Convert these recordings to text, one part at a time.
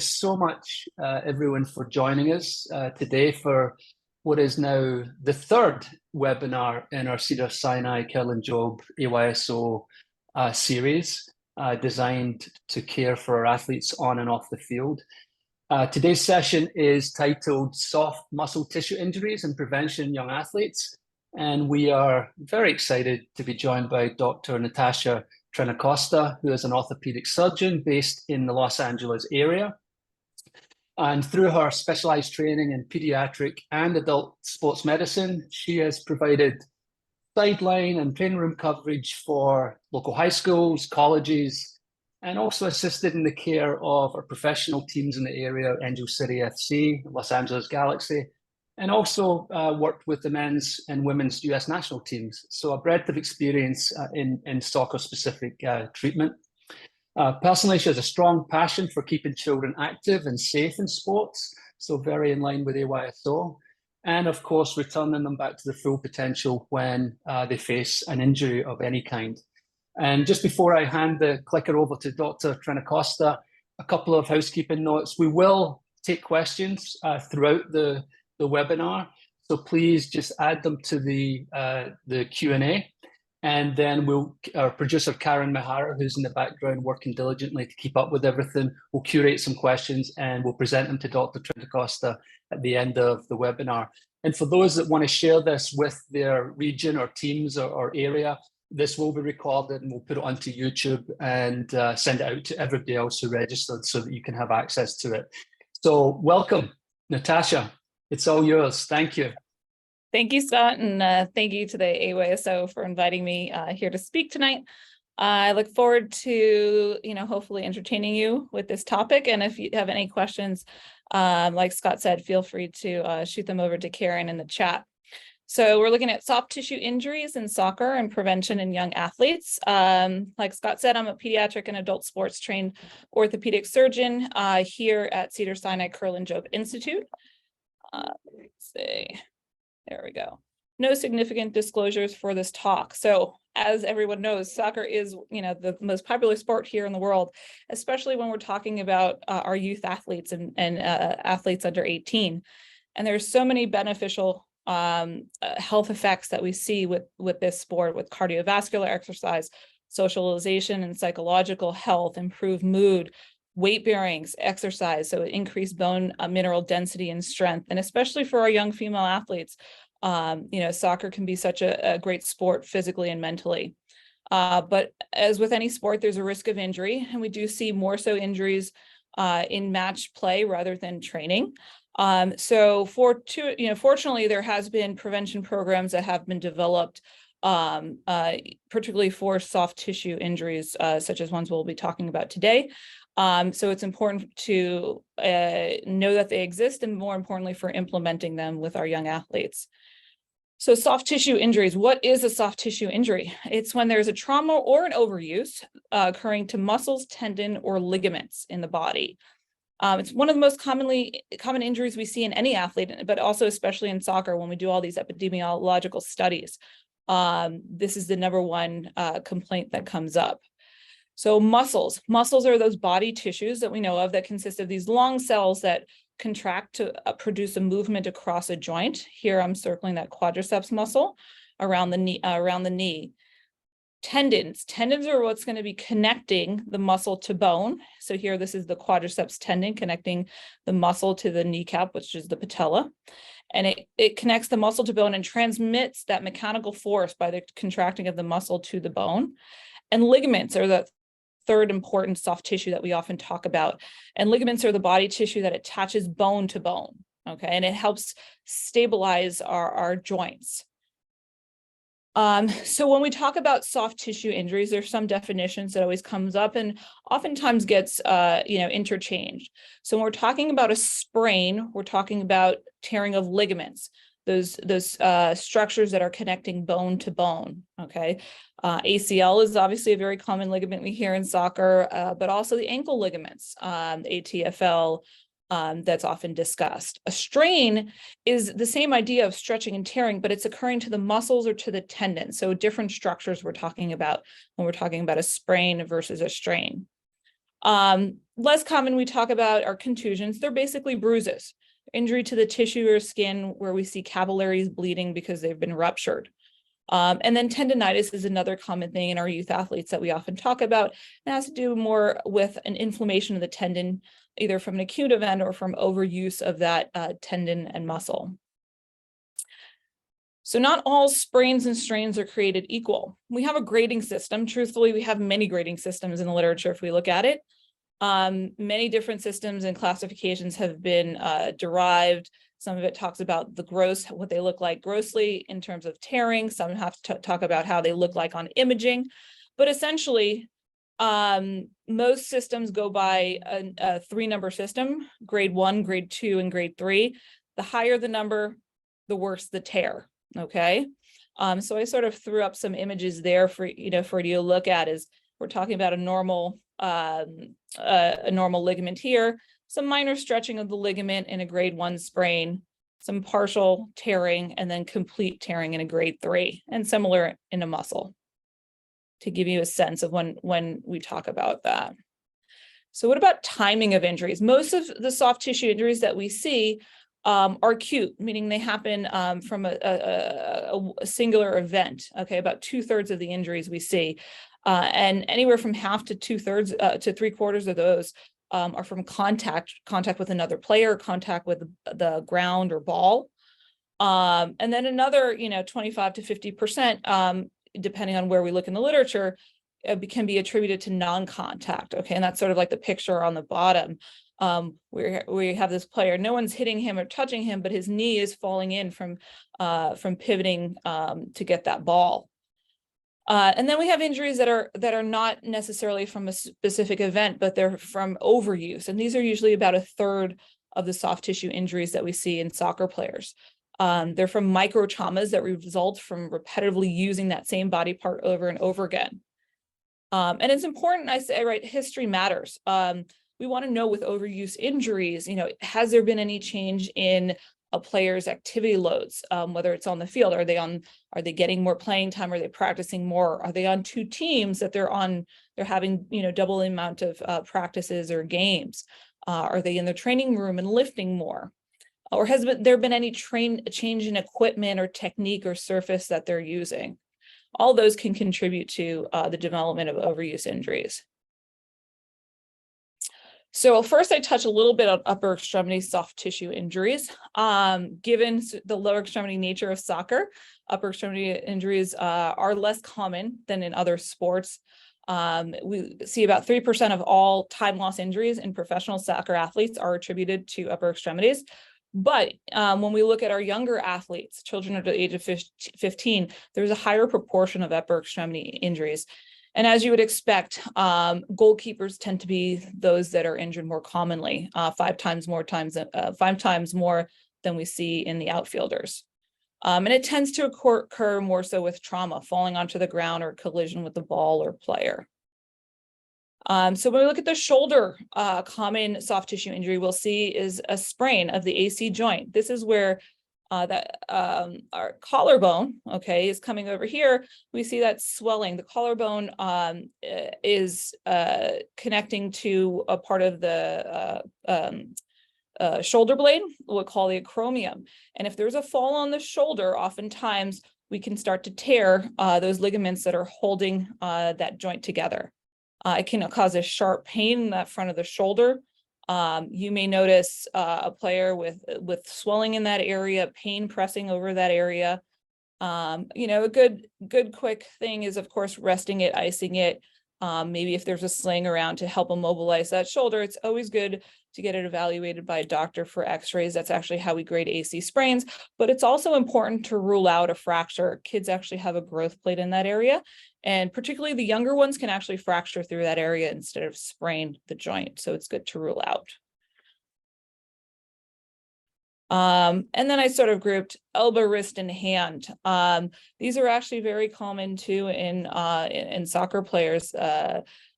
So much, everyone, for joining us today for what is now the third webinar in our Cedars, Sinai, Kerlan, Jobe AYSO series designed to care for our athletes on and off the field. Today's session is titled Soft Muscle Tissue Injuries and Prevention in Young Athletes. And we are very excited to be joined by Dr. Natasha Trentacosta, who is an orthopedic surgeon based in the Los Angeles area. And through her specialized training in pediatric and adult sports medicine, she has provided sideline and training room coverage for local high schools, colleges, and also assisted in the care of our professional teams in the area, Angel City FC, Los Angeles Galaxy, and also worked with the men's and women's US national teams. So a breadth of experience in soccer-specific treatment. Personally, she has a strong passion for keeping children active and safe in sports, so very in line with AYSO, and of course, returning them back to their full potential when they face an injury of any kind. And just before I hand the clicker over to Dr. Trentacosta, a couple of housekeeping notes. We will take questions throughout the webinar, so please just add them to the Q&A. And then our producer, Karen Mihara, who's in the background working diligently to keep up with everything, will curate some questions and we'll present them to Dr. Trentacosta at the end of the webinar. And for those that want to share this with their region or teams or area, this will be recorded and we'll put it onto YouTube and send it out to everybody else who registered so that you can have access to it. So welcome, Natasha. It's all yours. Thank you. Thank you, Scott, and thank you to the AYSO for inviting me here to speak tonight. I look forward to, hopefully entertaining you with this topic. And if you have any questions, like Scott said, feel free to shoot them over to Karen in the chat. So we're looking at soft tissue injuries in soccer and prevention in young athletes. Like Scott said, I'm a pediatric and adult sports trained orthopedic surgeon here at Cedars Sinai Kerlan Jobe Institute. Let's see. There we go. No significant disclosures for this talk. So as everyone knows, soccer is, the most popular sport here in the world, especially when we're talking about our youth athletes and athletes under 18. And there's so many beneficial health effects that we see with this sport, with cardiovascular exercise, socialization and psychological health, improved mood, weight bearings, exercise, so increased bone mineral density and strength. And especially for our young female athletes, soccer can be such a great sport physically and mentally. But as with any sport, there's a risk of injury, and we do see more so injuries in match play rather than training. So fortunately, there has been prevention programs that have been developed, particularly for soft tissue injuries, such as ones we'll be talking about today. So it's important to know that they exist, and more importantly, for implementing them with our young athletes. So soft tissue injuries, what is a soft tissue injury? It's when there's a trauma or an overuse occurring to muscles, tendon, or ligaments in the body. It's one of the most common injuries we see in any athlete, but also especially in soccer when we do all these epidemiological studies. This is the number one complaint that comes up. So muscles are those body tissues that we know of that consist of these long cells that contract to produce a movement across a joint. Here I'm circling that quadriceps muscle around the knee. Tendons are what's going to be connecting the muscle to bone. So here, this is the quadriceps tendon connecting the muscle to the kneecap, which is the patella. And it connects the muscle to bone and transmits that mechanical force by the contracting of the muscle to the bone. And ligaments are the third important soft tissue that we often talk about. And ligaments are the body tissue that attaches bone to bone, okay? And it helps stabilize our joints. So when we talk about soft tissue injuries, there's some definitions that always comes up and oftentimes gets, interchanged. So when we're talking about a sprain, we're talking about tearing of ligaments, those structures that are connecting bone to bone, okay? ACL is obviously a very common ligament we hear in soccer, but also the ankle ligaments, ATFL, that's often discussed. A strain is the same idea of stretching and tearing, but it's occurring to the muscles or to the tendons. So different structures we're talking about when we're talking about a sprain versus a strain. Less common we talk about are contusions. They're basically bruises, injury to the tissue or skin where we see capillaries bleeding because they've been ruptured. And then tendonitis is another common thing in our youth athletes that we often talk about. It has to do more with an inflammation of the tendon, either from an acute event or from overuse of that tendon and muscle. So not all sprains and strains are created equal. We have a grading system. Truthfully, we have many grading systems in the literature if we look at it. Many different systems and classifications have been derived. Some of it talks about the gross, what they look like grossly in terms of tearing. Some have to talk about how they look like on imaging. But essentially, most systems go by a 3-number system, grade 1, grade 2, and grade 3. The higher the number, the worse the tear, okay? So I sort of threw up some images there for you to look at. Is we're talking about a normal ligament here, some minor stretching of the ligament in a grade 1 sprain, some partial tearing, and then complete tearing in a grade 3, and similar in a muscle, to give you a sense of when we talk about that. So what about timing of injuries? Most of the soft tissue injuries that we see are acute, meaning they happen from a singular event. Okay, about 2/3 of the injuries we see, and anywhere from half to 2/3 to 3/4 of those are from contact with another player, contact with the ground or ball, and then another 25 to 50%, depending on where we look in the literature, can be attributed to non-contact. Okay, and that's sort of like the picture on the bottom. Where we have this player, no one's hitting him or touching him, but his knee is falling in from pivoting to get that ball. And then we have injuries that are not necessarily from a specific event, but they're from overuse. And these are usually about 1/3 of the soft tissue injuries that we see in soccer players. They're from micro traumas that result from repetitively using that same body part over and over again. And it's important, I say, right, history matters. We want to know with overuse injuries, has there been any change in a player's activity loads, whether it's on the field? Are they getting more playing time? Are they practicing more? Are they on 2 teams that they're having, double the amount of practices or games? Are they in the training room and lifting more? Or has there been any change in equipment or technique or surface that they're using? All those can contribute to the development of overuse injuries. So first, I touch a little bit on upper extremity soft tissue injuries. Given the lower extremity nature of soccer, upper extremity injuries are less common than in other sports. We see about 3% of all time loss injuries in professional soccer athletes are attributed to upper extremities. But when we look at our younger athletes, children under the age of 15, there's a higher proportion of upper extremity injuries. And as you would expect, goalkeepers tend to be those that are injured more commonly, 5 times more than we see in the outfielders. And it tends to occur more so with trauma, falling onto the ground or collision with the ball or player. So when we look at the shoulder, common soft tissue injury we'll see is a sprain of the AC joint. This is where our collarbone, okay, is coming over here. We see that swelling. The collarbone is connecting to a part of the shoulder blade, we'll call the acromion. And if there's a fall on the shoulder, oftentimes we can start to tear those ligaments that are holding that joint together. It can cause a sharp pain in that front of the shoulder. You may notice a player with swelling in that area, pain pressing over that area. A good quick thing is, of course, resting it, icing it. Maybe if there's a sling around to help immobilize that shoulder, it's always good to get it evaluated by a doctor for x-rays. That's actually how we grade AC sprains, but it's also important to rule out a fracture. Kids actually have a growth plate in that area, and particularly the younger ones can actually fracture through that area instead of sprain the joint. So it's good to rule out. And then I sort of grouped elbow, wrist, and hand. These are actually very common too in soccer players.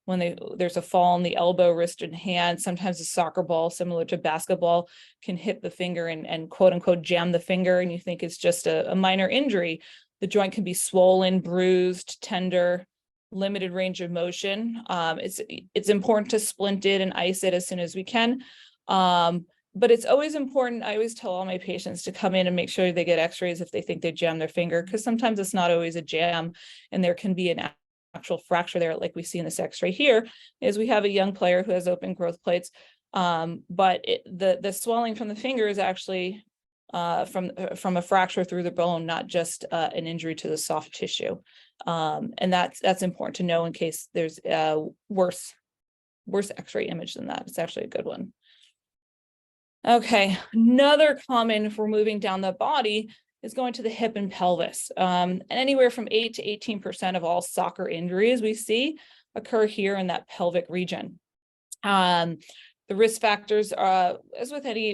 When there's a fall in the elbow, wrist, and hand, sometimes a soccer ball, similar to basketball, can hit the finger and quote unquote jam the finger, and you think it's just a minor injury. The joint can be swollen, bruised, tender, limited range of motion. It's important to splint it and ice it as soon as we can. But it's always important. I always tell all my patients to come in and make sure they get x-rays if they think they jammed their finger, because sometimes it's not always a jam and there can be an actual fracture there, like we see in this x-ray here, is we have a young player who has open growth plates. But the swelling from the finger is actually from a fracture through the bone, not just an injury to the soft tissue. And that's important to know in case there's a worse x-ray image than that. It's actually a good one. Okay, another common for moving down the body is going to the hip and pelvis. And anywhere from 8 to 18% of all soccer injuries we see occur here in that pelvic region. The risk factors, as with any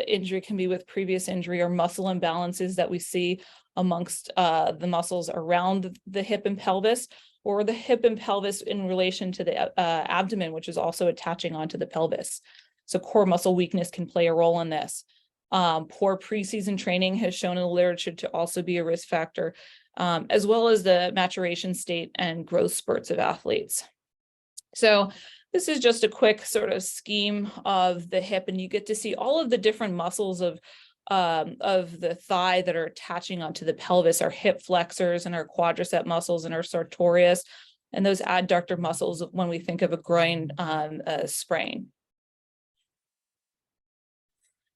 injury, can be with previous injury or muscle imbalances that we see amongst the muscles around the hip and pelvis, or the hip and pelvis in relation to the abdomen, which is also attaching onto the pelvis. So core muscle weakness can play a role in this. Poor preseason training has shown in the literature to also be a risk factor, as well as the maturation state and growth spurts of athletes. So this is just a quick sort of scheme of the hip, and you get to see all of the different muscles of the thigh that are attaching onto the pelvis, our hip flexors and our quadricep muscles and our sartorius, and those adductor muscles when we think of a groin sprain.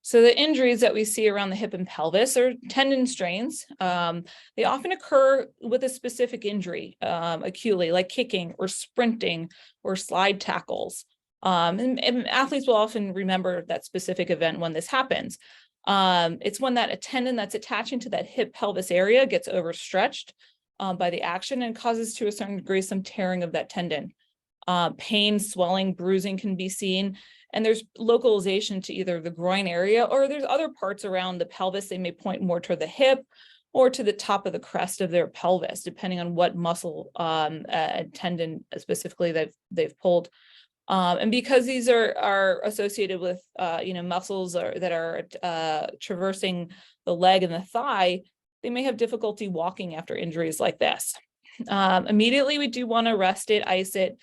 So the injuries that we see around the hip and pelvis are tendon strains. They often occur with a specific injury acutely, like kicking or sprinting or slide tackles. And athletes will often remember that specific event when this happens. It's when that a tendon that's attaching to that hip pelvis area gets overstretched by the action and causes to a certain degree some tearing of that tendon. Pain, swelling, bruising can be seen. And there's localization to either the groin area or there's other parts around the pelvis. They may point more toward the hip or to the top of the crest of their pelvis, depending on what muscle tendon specifically they've pulled. And because these are associated with muscles that are traversing the leg and the thigh, they may have difficulty walking after injuries like this. Immediately, we do want to rest it, ice it,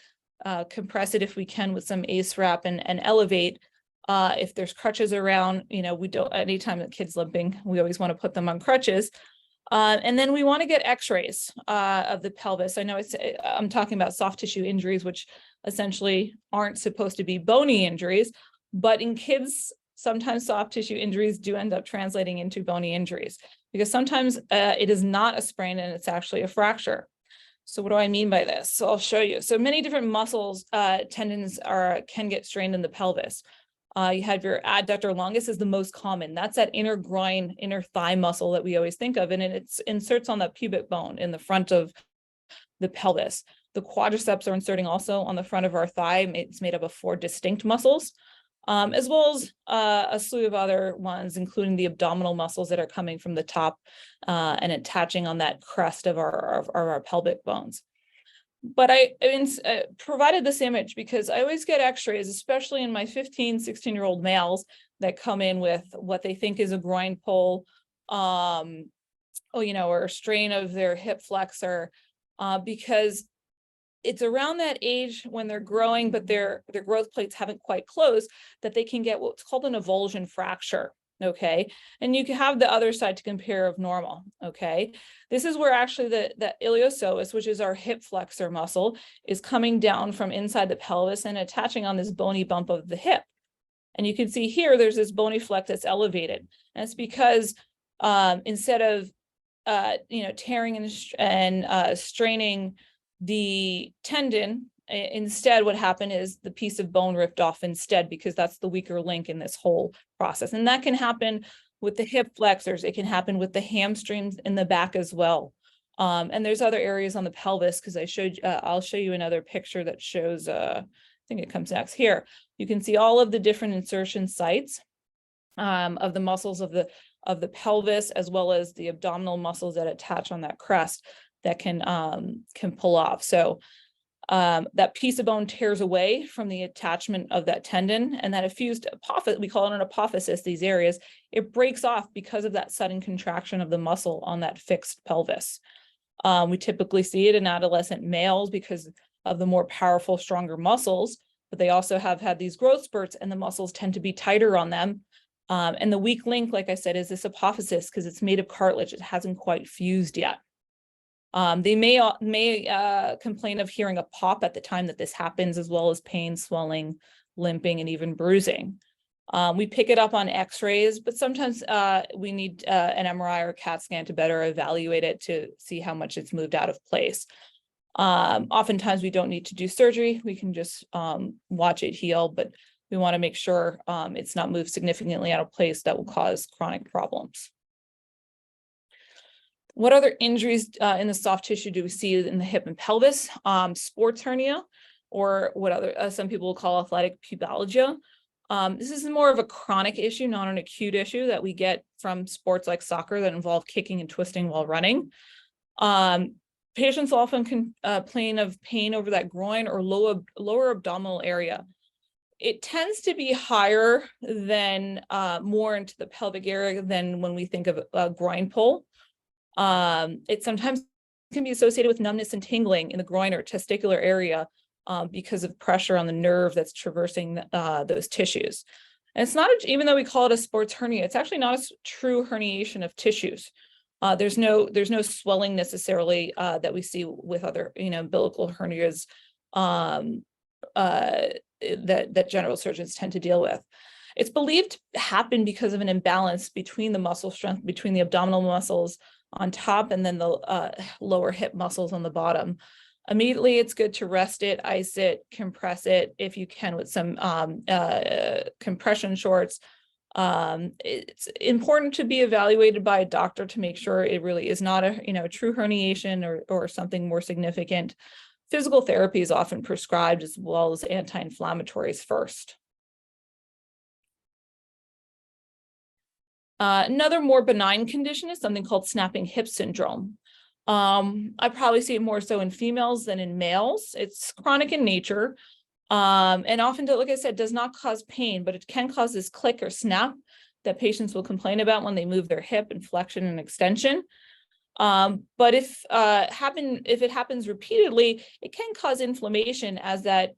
compress it if we can with some ACE wrap and elevate. If there's crutches around, we don't, anytime the kid's limping, we always want to put them on crutches. And then we want to get x-rays of the pelvis. I know I'm talking about soft tissue injuries, which essentially aren't supposed to be bony injuries, but in kids, sometimes soft tissue injuries do end up translating into bony injuries because sometimes it is not a sprain and it's actually a fracture. So what do I mean by this? So I'll show you. So many different muscles, tendons can get strained in the pelvis. You have your adductor longus is the most common. That's that inner groin, inner thigh muscle that we always think of, and it inserts on the pubic bone in the front of the pelvis. The quadriceps are inserting also on the front of our thigh. It's made up of 4 distinct muscles, as well as a slew of other ones, including the abdominal muscles that are coming from the top and attaching on that crest of our pelvic bones. But I provided this image because I always get x-rays, especially in my 15, 16-year-old males that come in with what they think is a groin pull, or a strain of their hip flexor, because it's around that age when they're growing, but their growth plates haven't quite closed, that they can get what's called an avulsion fracture. Okay, and you can have the other side to compare of normal. Okay, this is where actually the iliopsoas, which is our hip flexor muscle, is coming down from inside the pelvis and attaching on this bony bump of the hip. And you can see here, there's this bony flex that's elevated. And it's because instead of tearing and straining the tendon, instead what happened is the piece of bone ripped off instead, because that's the weaker link in this whole process. And that can happen with the hip flexors. It can happen with the hamstrings in the back as well. And there's other areas on the pelvis, because I'll show you another picture that shows, I think it comes next here. You can see all of the different insertion sites of the muscles of the pelvis, as well as the abdominal muscles that attach on that crest that can pull off. So that piece of bone tears away from the attachment of that tendon, and that effused apophysis, we call it an apophysis, these areas, it breaks off because of that sudden contraction of the muscle on that fixed pelvis. We typically see it in adolescent males because of the more powerful, stronger muscles, but they also have had these growth spurts and the muscles tend to be tighter on them. And the weak link, like I said, is this apophysis because it's made of cartilage. It hasn't quite fused yet. They may complain of hearing a pop at the time that this happens, as well as pain, swelling, limping, and even bruising. We pick it up on x-rays, but sometimes we need an MRI or CAT scan to better evaluate it to see how much it's moved out of place. Oftentimes we don't need to do surgery. We can just watch it heal, but we want to make sure it's not moved significantly out of place that will cause chronic problems. What other injuries in the soft tissue do we see in the hip and pelvis? Sports hernia, or what other some people will call athletic pubalgia. This is more of a chronic issue, not an acute issue that we get from sports like soccer that involve kicking and twisting while running. Patients often complain of pain over that groin or lower abdominal area. It tends to be higher than more into the pelvic area than when we think of a groin pull. It sometimes can be associated with numbness and tingling in the groin or testicular area because of pressure on the nerve that's traversing those tissues. And it's not, even though we call it a sports hernia, it's actually not a true herniation of tissues. There's no swelling necessarily that we see with other, umbilical hernias that general surgeons tend to deal with. It's believed to happen because of an imbalance between the muscle strength, between the abdominal muscles on top and then the lower hip muscles on the bottom. Immediately, it's good to rest it, ice it, compress it if you can with some compression shorts. It's important to be evaluated by a doctor to make sure it really is not a true herniation or something more significant. Physical therapy is often prescribed as well as anti-inflammatories first. Another more benign condition is something called snapping hip syndrome. I probably see it more so in females than in males. It's chronic in nature, and often, like I said, does not cause pain, but it can cause this click or snap that patients will complain about when they move their hip in flexion and extension. But if it happens repeatedly, it can cause inflammation as that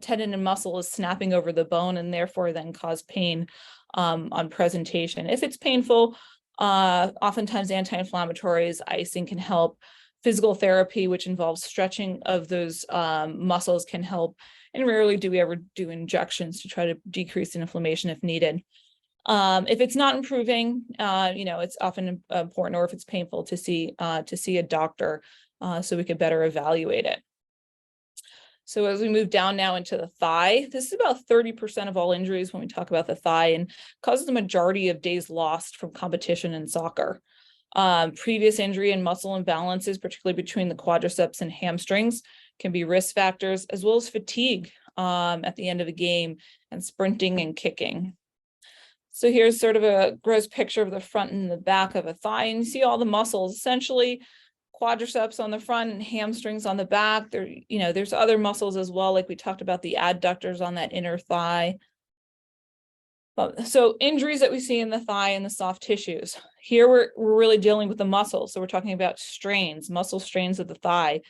tendon and muscle is snapping over the bone and therefore then cause pain on presentation. If it's painful, oftentimes anti-inflammatories, icing can help. Physical therapy, which involves stretching of those muscles, can help. And rarely do we ever do injections to try to decrease inflammation if needed. If it's not improving, it's often important, or if it's painful, to see a doctor so we could better evaluate it. So as we move down now into the thigh, this is about 30% of all injuries when we talk about the thigh, and causes the majority of days lost from competition in soccer. Previous injury and muscle imbalances, particularly between the quadriceps and hamstrings, can be risk factors, as well as fatigue at the end of a game and sprinting and kicking. So here's sort of a gross picture of the front and the back of a thigh, and you see all the muscles, essentially quadriceps on the front and hamstrings on the back. There's other muscles as well, like we talked about the adductors on that inner thigh. So injuries that we see in the thigh and the soft tissues. Here we're really dealing with the muscles. So we're talking about strains, muscle strains of the thigh.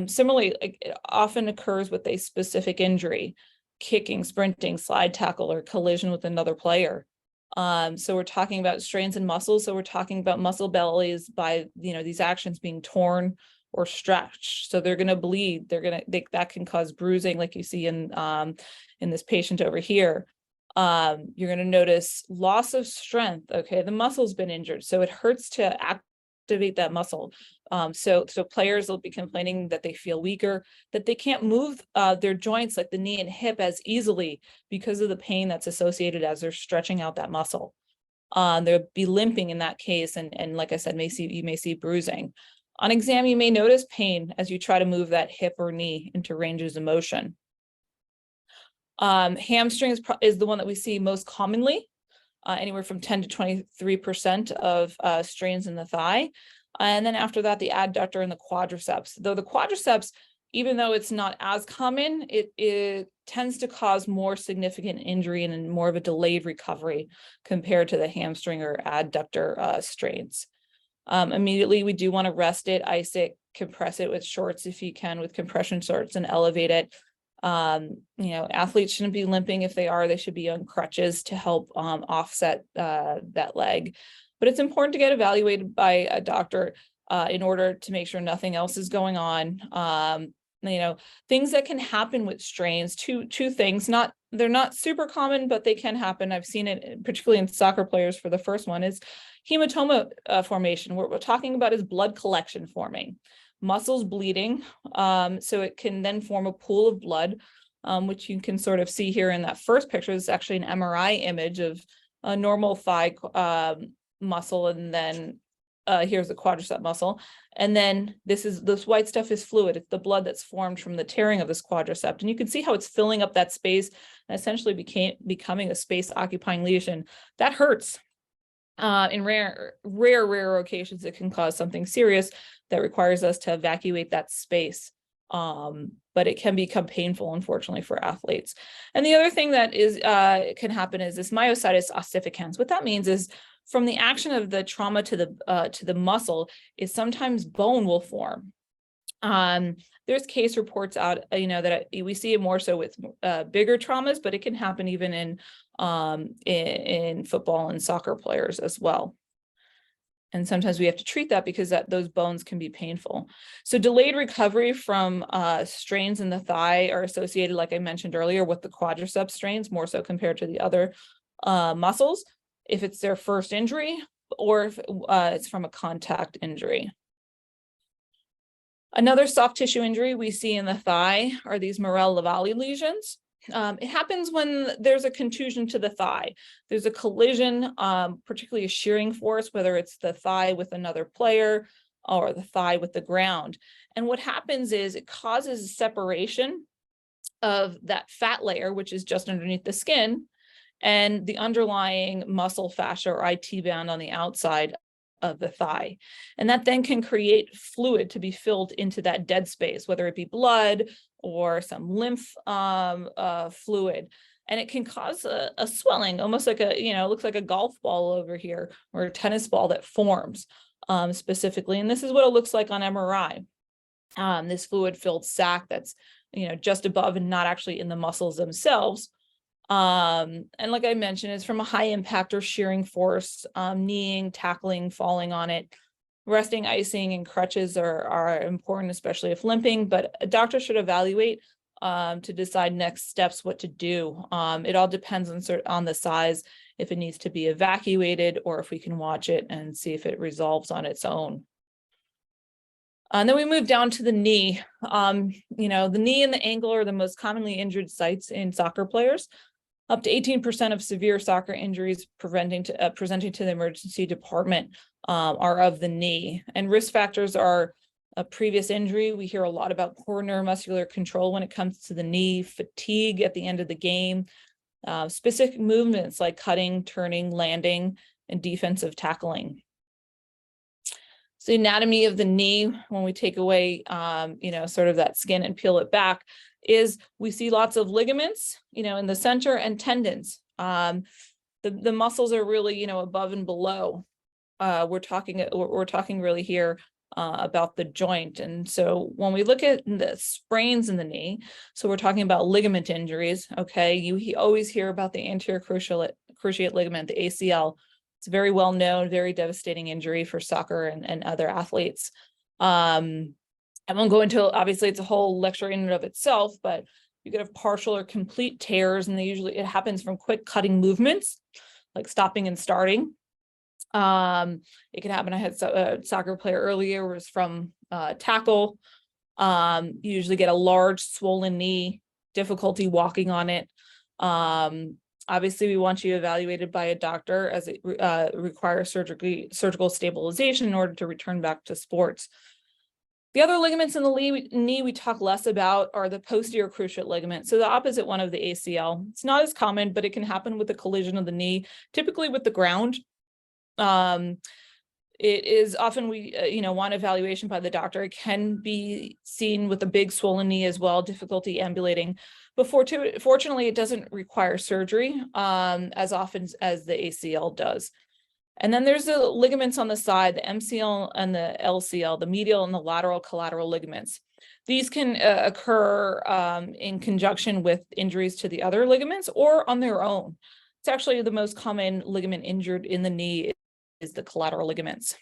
Similarly, it often occurs with a specific injury, kicking, sprinting, slide tackle, or collision with another player. So we're talking about strains in muscles. So we're talking about muscle bellies by, these actions being torn or stretched. So they're going to bleed. That can cause bruising, like you see in this patient over here. You're going to notice loss of strength. Okay, the muscle's been injured, so it hurts to activate that muscle. So players will be complaining that they feel weaker, that they can't move their joints like the knee and hip as easily because of the pain that's associated as they're stretching out that muscle. They'll be limping in that case, and like I said, you may see bruising. On exam, you may notice pain as you try to move that hip or knee into ranges of motion. Hamstrings is the one that we see most commonly, anywhere from 10 to 23% of strains in the thigh. And then after that, the adductor and the quadriceps. Though the quadriceps, even though it's not as common, it tends to cause more significant injury and more of a delayed recovery compared to the hamstring or adductor strains. Immediately, we do want to rest it, ice it, compress it with shorts if you can, with compression shorts, and elevate it. Athletes shouldn't be limping. If they are, they should be on crutches to help offset that leg. But it's important to get evaluated by a doctor in order to make sure nothing else is going on. Things that can happen with strains, two things, they're not super common, but they can happen. I've seen it particularly in soccer players. For the first one is hematoma formation. What we're talking about is blood collection forming, muscles bleeding. So it can then form a pool of blood, which you can sort of see here in that first picture. This is actually an MRI image of a normal thigh muscle, and then here's the quadricep muscle. And then this white stuff is fluid. It's the blood that's formed from the tearing of this quadricep. And you can see how it's filling up that space and essentially becoming a space occupying lesion. That hurts. In rare occasions, it can cause something serious that requires us to evacuate that space. But it can become painful, unfortunately, for athletes. And the other thing that can happen is this myositis ossificans. What that means is from the action of the trauma to the muscle is sometimes bone will form. There's case reports out, that we see it more so with bigger traumas, but it can happen even in football and soccer players as well. And sometimes we have to treat that because those bones can be painful. So delayed recovery from strains in the thigh are associated, like I mentioned earlier, with the quadricep strains, more so compared to the other muscles, if it's their first injury or if it's from a contact injury. Another soft tissue injury we see in the thigh are these Morel-Lavalley lesions. It happens when there's a contusion to the thigh. There's a collision, particularly a shearing force, whether it's the thigh with another player or the thigh with the ground. And what happens is it causes separation of that fat layer, which is just underneath the skin, and the underlying muscle fascia or IT band on the outside of the thigh. And that then can create fluid to be filled into that dead space, whether it be blood or some lymph fluid. And it can cause a swelling, almost like looks like a golf ball over here or a tennis ball that forms specifically. And this is what it looks like on MRI. This fluid-filled sac that's, just above and not actually in the muscles themselves. And like I mentioned, it's from a high impact or shearing force, kneeing, tackling, falling on it. Resting, icing, and crutches are important, especially if limping, but a doctor should evaluate to decide next steps, what to do. It all depends on the size, if it needs to be evacuated or if we can watch it and see if it resolves on its own. And then we move down to the knee. The knee and the ankle are the most commonly injured sites in soccer players. Up to 18% of severe soccer injuries presenting to the emergency department are of the knee. And risk factors are a previous injury. We hear a lot about core neuromuscular control when it comes to the knee, fatigue at the end of the game, specific movements like cutting, turning, landing, and defensive tackling. So the anatomy of the knee, when we take away, sort of that skin and peel it back, is we see lots of ligaments, in the center, and tendons. The muscles are really, above and below. We're talking really here about the joint. And so when we look at the sprains in the knee, so we're talking about ligament injuries. Okay, you always hear about the anterior cruciate ligament, the ACL. It's very well known, very devastating injury for soccer and other athletes. I won't go into, obviously it's a whole lecture in and of itself, but you could have partial or complete tears, and it happens from quick cutting movements, like stopping and starting. It can happen. I had a soccer player earlier, was from tackle. You usually get a large swollen knee, difficulty walking on it. Obviously, we want you evaluated by a doctor, as it requires surgical stabilization in order to return back to sports. The other ligaments in the knee we talk less about are the posterior cruciate ligament. So the opposite one of the ACL. It's not as common, but it can happen with the collision of the knee, typically with the ground. It is often want evaluation by the doctor. It can be seen with a big swollen knee as well, difficulty ambulating. But fortunately, it doesn't require surgery as often as the ACL does. And then there's the ligaments on the side, the MCL and the LCL, the medial and the lateral collateral ligaments. These can occur in conjunction with injuries to the other ligaments or on their own. It's actually the most common ligament injured in the knee is the collateral ligaments.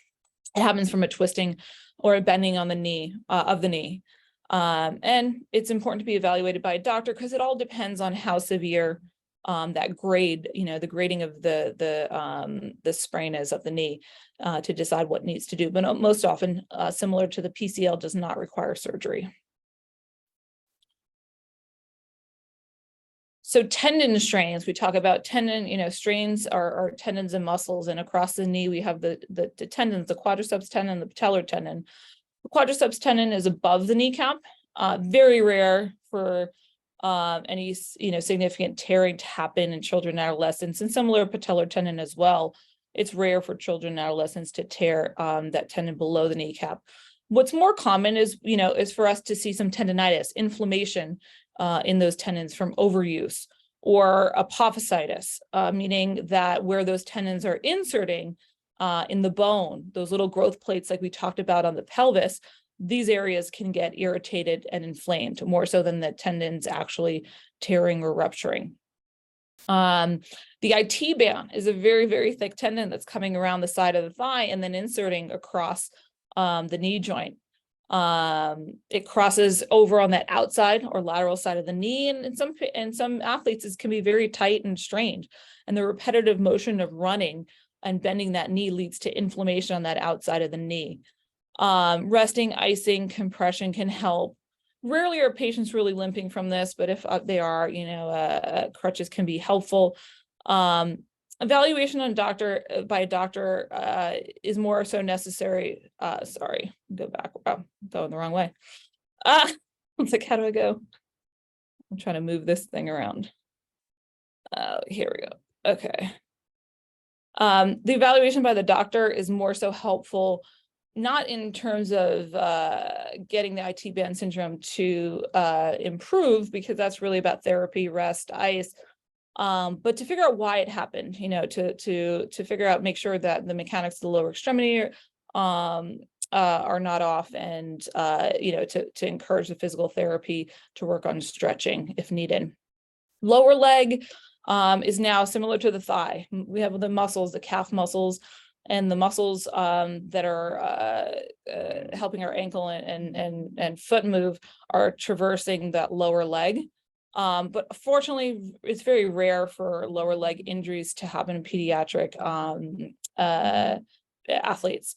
It happens from a twisting or a bending on the knee of the knee. And it's important to be evaluated by a doctor because it all depends on how severe that grade, the grading of the sprain is of the knee to decide what needs to do. But most often, similar to the PCL, does not require surgery. So tendon strains, we talk about tendon, strains are tendons and muscles, and across the knee, we have the tendons, the quadriceps tendon, the patellar tendon. The quadriceps tendon is above the kneecap, very rare for any significant tearing to happen in children and adolescents, and similar patellar tendon as well. It's rare for children and adolescents to tear that tendon below the kneecap. What's more common is for us to see some tendonitis, inflammation in those tendons from overuse, or apophysitis, meaning that where those tendons are inserting in the bone, those little growth plates like we talked about on the pelvis, these areas can get irritated and inflamed more so than the tendons actually tearing or rupturing. The IT band is a very, very thick tendon that's coming around the side of the thigh and then inserting across the knee joint. It crosses over on that outside or lateral side of the knee, and in some athletes it can be very tight and strange, and the repetitive motion of running and bending that knee leads to inflammation on that outside of the knee. Resting, icing, compression can help. Rarely are patients really limping from this, but if they are, crutches can be helpful. Evaluation by a doctor is more so necessary. Sorry, go back. Oh, I'm going the wrong way. It's like, how do I go? I'm trying to move this thing around. Here we go. Okay. The evaluation by the doctor is more so helpful, not in terms of getting the IT band syndrome to improve, because that's really about therapy, rest, ice, but to figure out why it happened, to figure out, make sure that the mechanics of the lower extremity are not off, and to encourage the physical therapy to work on stretching if needed. Lower leg is now similar to the thigh. We have the muscles, the calf muscles, and the muscles that are helping our ankle and foot move are traversing that lower leg. But fortunately, it's very rare for lower leg injuries to happen in pediatric athletes.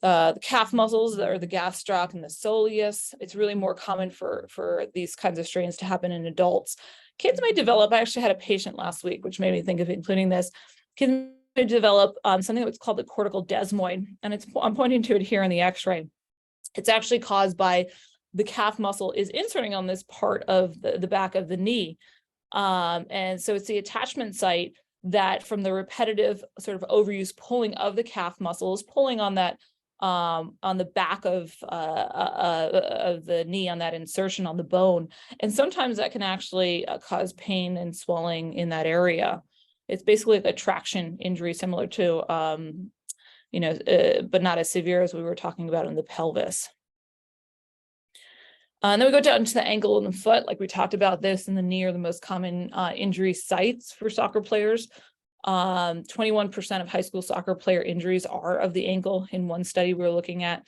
The calf muscles, or the gastroc and the soleus, it's really more common for these kinds of strains to happen in adults. Kids may develop, I actually had a patient last week, which made me think of including this. Kids may develop something that's called the cortical desmoid, and I'm pointing to it here in the x-ray. It's actually caused by the calf muscle is inserting on this part of the back of the knee. And so it's the attachment site that, from the repetitive sort of overuse pulling of the calf muscles, pulling on that on the back of the knee, on that insertion on the bone. And sometimes that can actually cause pain and swelling in that area. It's basically like a traction injury, similar to, but not as severe as we were talking about in the pelvis. And then we go down to the ankle and the foot. Like we talked about, this and the knee are the most common injury sites for soccer players. 21% of high school soccer player injuries are of the ankle in one study we were looking at.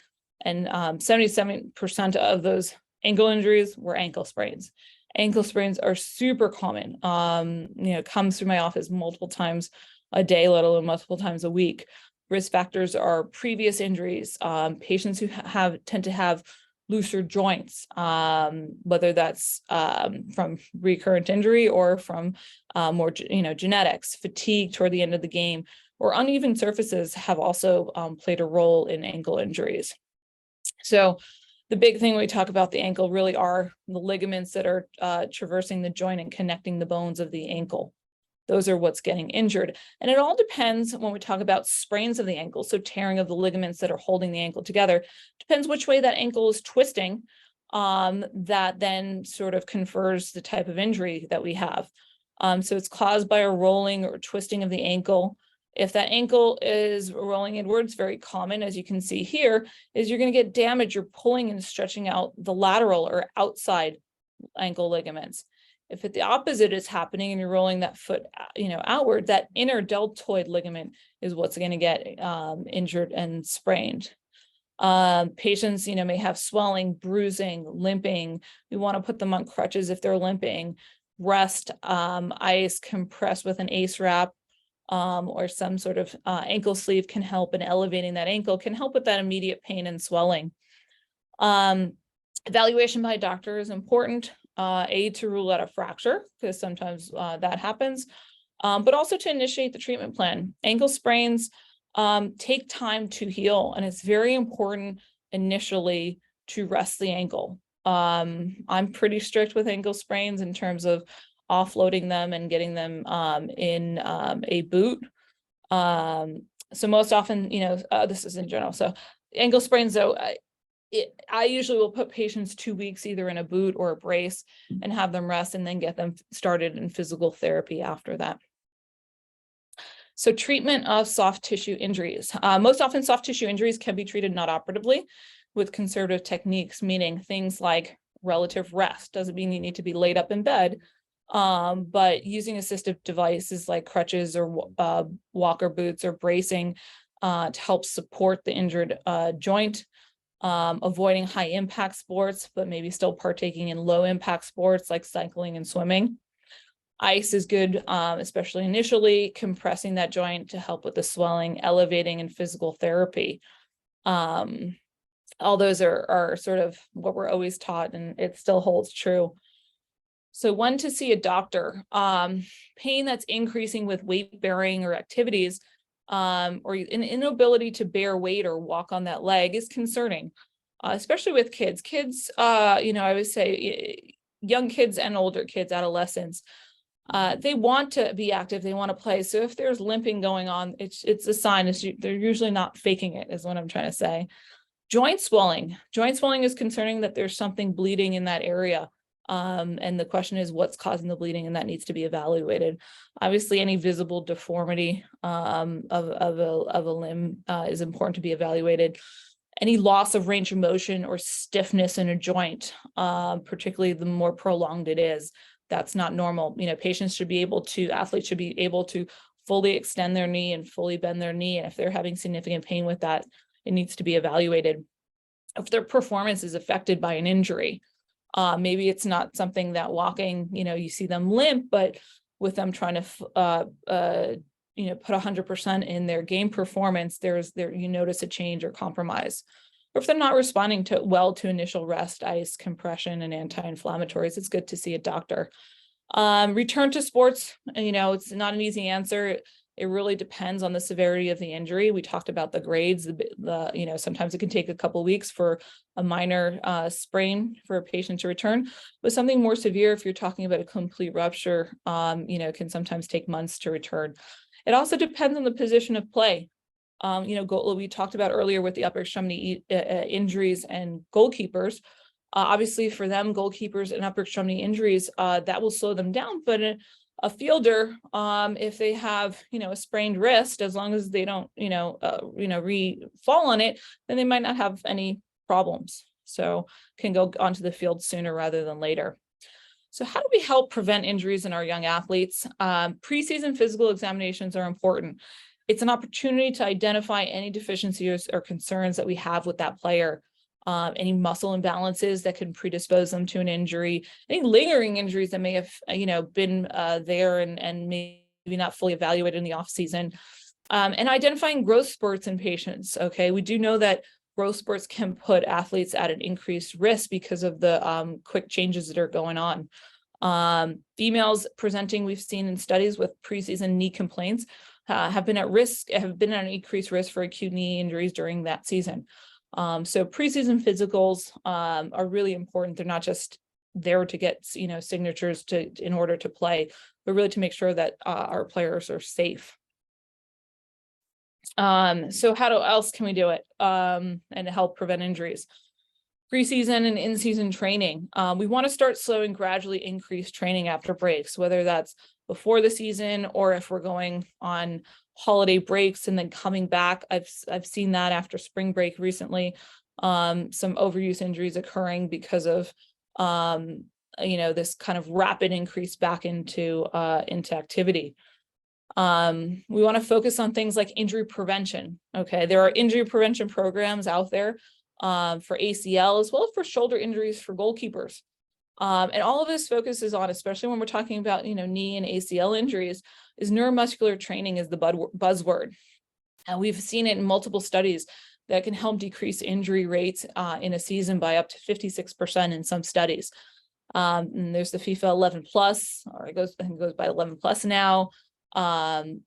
And 77% of those ankle injuries were ankle sprains. Ankle sprains are super common. Comes through my office multiple times a day, let alone multiple times a week. Risk factors are previous injuries, patients who tend to have looser joints, whether that's from recurrent injury or from more genetics. Fatigue toward the end of the game, or uneven surfaces have also played a role in ankle injuries. So the big thing when we talk about the ankle really are the ligaments that are traversing the joint and connecting the bones of the ankle. Those are what's getting injured. And it all depends when we talk about sprains of the ankle, so tearing of the ligaments that are holding the ankle together, depends which way that ankle is twisting, that then sort of confers the type of injury that we have. So it's caused by a rolling or twisting of the ankle. If that ankle is rolling inwards, very common, as you can see here, is you're going to get damage. You're pulling and stretching out the lateral or outside ankle ligaments. If the opposite is happening and you're rolling that foot, outward, that inner deltoid ligament is what's going to get injured and sprained. Patients, may have swelling, bruising, limping. We want to put them on crutches if they're limping. Rest, ice, compress with an ACE wrap, or some sort of ankle sleeve can help, and elevating that ankle can help with that immediate pain and swelling. Evaluation by a doctor is important, to rule out a fracture, because sometimes that happens, but also to initiate the treatment plan. Ankle sprains take time to heal, and it's very important initially to rest the ankle. I'm pretty strict with ankle sprains in terms of offloading them and getting them in a boot. So most often, this is in general. So ankle sprains, though, I usually will put patients 2 weeks either in a boot or a brace and have them rest, and then get them started in physical therapy after that. So treatment of soft tissue injuries. Most often soft tissue injuries can be treated not operatively with conservative techniques, meaning things like relative rest. Doesn't mean you need to be laid up in bed, but using assistive devices like crutches or walker boots or bracing to help support the injured joint. Avoiding high impact sports, but maybe still partaking in low impact sports like cycling and swimming. Ice is good, especially initially, compressing that joint to help with the swelling, elevating, and physical therapy. All those are sort of what we're always taught, and it still holds true. So when to see a doctor, pain that's increasing with weight bearing or activities, or an inability to bear weight or walk on that leg is concerning, especially with kids. Kids, I would say young kids and older kids, adolescents, they want to be active, they want to play. So if there's limping going on, it's a sign. They're usually not faking it, is what I'm trying to say. Joint swelling. Joint swelling is concerning, that there's something bleeding in that area. And the question is, what's causing the bleeding, and that needs to be evaluated. Obviously, any visible deformity of a limb is important to be evaluated. Any loss of range of motion or stiffness in a joint, particularly the more prolonged it is, that's not normal. Athletes should be able to fully extend their knee and fully bend their knee. And if they're having significant pain with that, it needs to be evaluated. If their performance is affected by an injury, maybe it's not something that walking, you see them limp, but with them trying to, put 100% in their game performance, you notice a change or compromise. Or if they're not responding well to initial rest, ice, compression, and anti-inflammatories, it's good to see a doctor. Return to sports, it's not an easy answer. It really depends on the severity of the injury. We talked about the grades. Sometimes it can take a couple of weeks for a minor sprain for a patient to return. But something more severe, if you're talking about a complete rupture, can sometimes take months to return. It also depends on the position of play. We talked about earlier with the upper extremity injuries and goalkeepers. Obviously, for them, goalkeepers and upper extremity injuries, that will slow them down. But a fielder, if they have, a sprained wrist, as long as they don't, fall on it, then they might not have any problems. So can go onto the field sooner rather than later. So how do we help prevent injuries in our young athletes? Preseason physical examinations are important. It's an opportunity to identify any deficiencies or concerns that we have with that player. Any muscle imbalances that can predispose them to an injury, any lingering injuries that may have, been there and maybe not fully evaluated in the off season, and identifying growth spurts in patients. Okay, we do know that growth spurts can put athletes at an increased risk because of the quick changes that are going on. Females presenting, we've seen in studies with preseason knee complaints, have been at an increased risk for acute knee injuries during that season. So preseason physicals are really important. They're not just there to get, signatures in order to play, but really to make sure that our players are safe. So how else can we do it and help prevent injuries? Preseason and in-season training. We want to start slow and gradually increase training after breaks, whether that's before the season, or if we're going on holiday breaks and then coming back. I've seen that after spring break recently, some overuse injuries occurring because of this kind of rapid increase back into activity. We want to focus on things like injury prevention. Okay, there are injury prevention programs out there for ACL as well as for shoulder injuries for goalkeepers. And all of this focuses on, especially when we're talking about, knee and ACL injuries, is neuromuscular training is the buzzword. And we've seen it in multiple studies that can help decrease injury rates in a season by up to 56% in some studies. And there's the FIFA 11 plus, or I think it goes by 11 plus now.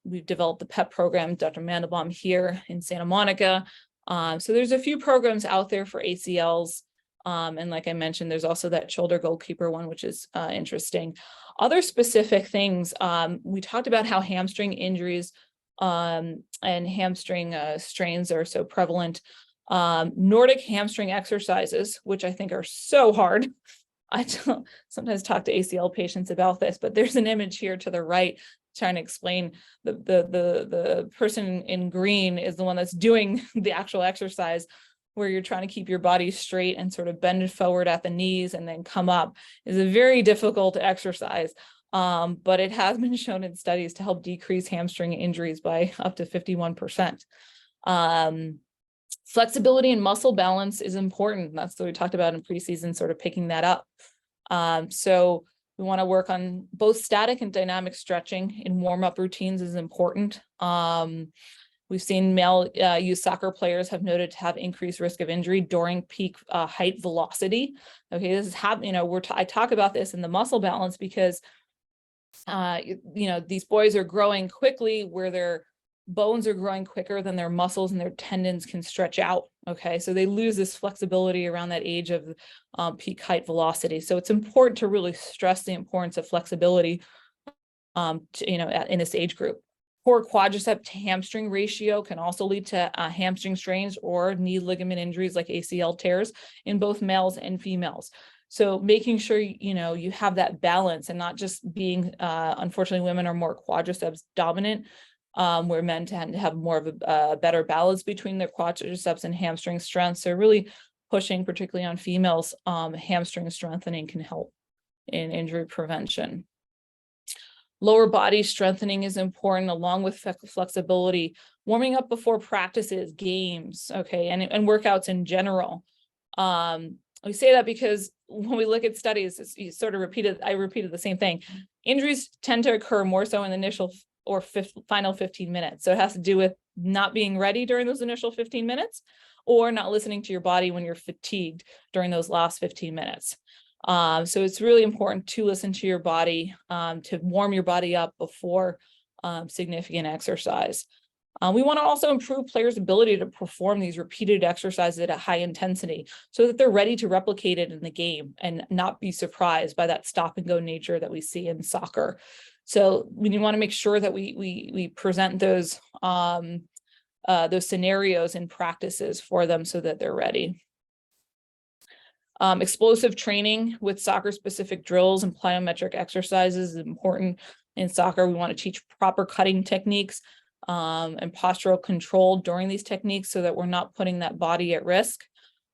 We've developed the PEP program, Dr. Mandelbaum here in Santa Monica. So there's a few programs out there for ACLs. And like I mentioned, there's also that shoulder goalkeeper one, which is interesting. Other specific things, we talked about how hamstring injuries and hamstring strains are so prevalent. Nordic hamstring exercises, which I think are so hard. I sometimes talk to ACL patients about this, but there's an image here to the right trying to explain the person in green is the one that's doing the actual exercise, where you're trying to keep your body straight and sort of bend it forward at the knees and then come up. Is a very difficult exercise, but it has been shown in studies to help decrease hamstring injuries by up to 51%. Flexibility and muscle balance is important. That's what we talked about in preseason, sort of picking that up. So we want to work on both static and dynamic stretching in warm-up routines is important. We've seen male youth soccer players have noted to have increased risk of injury during peak height velocity. Okay, this is I talk about this in the muscle balance because these boys are growing quickly, where their bones are growing quicker than their muscles and their tendons can stretch out. Okay, so they lose this flexibility around that age of peak height velocity. So it's important to really stress the importance of flexibility in this age group. Poor quadricep to hamstring ratio can also lead to hamstring strains or knee ligament injuries like ACL tears in both males and females. So making sure, you have that balance and not just being, unfortunately, women are more quadriceps dominant, where men tend to have more of a better balance between their quadriceps and hamstring strength. So really pushing, particularly on females, hamstring strengthening can help in injury prevention. Lower body strengthening is important, along with flexibility, warming up before practices, games, okay, and workouts in general. We say that because when we look at studies, I repeated the same thing. Injuries tend to occur more so in the initial or final 15 minutes. So it has to do with not being ready during those initial 15 minutes or not listening to your body when you're fatigued during those last 15 minutes. So it's really important to listen to your body, to warm your body up before significant exercise. We want to also improve players' ability to perform these repeated exercises at a high intensity so that they're ready to replicate it in the game and not be surprised by that stop and go nature that we see in soccer. So we want to make sure that we present those scenarios and practices for them so that they're ready. Explosive training with soccer-specific drills and plyometric exercises is important in soccer. We want to teach proper cutting techniques and postural control during these techniques so that we're not putting that body at risk.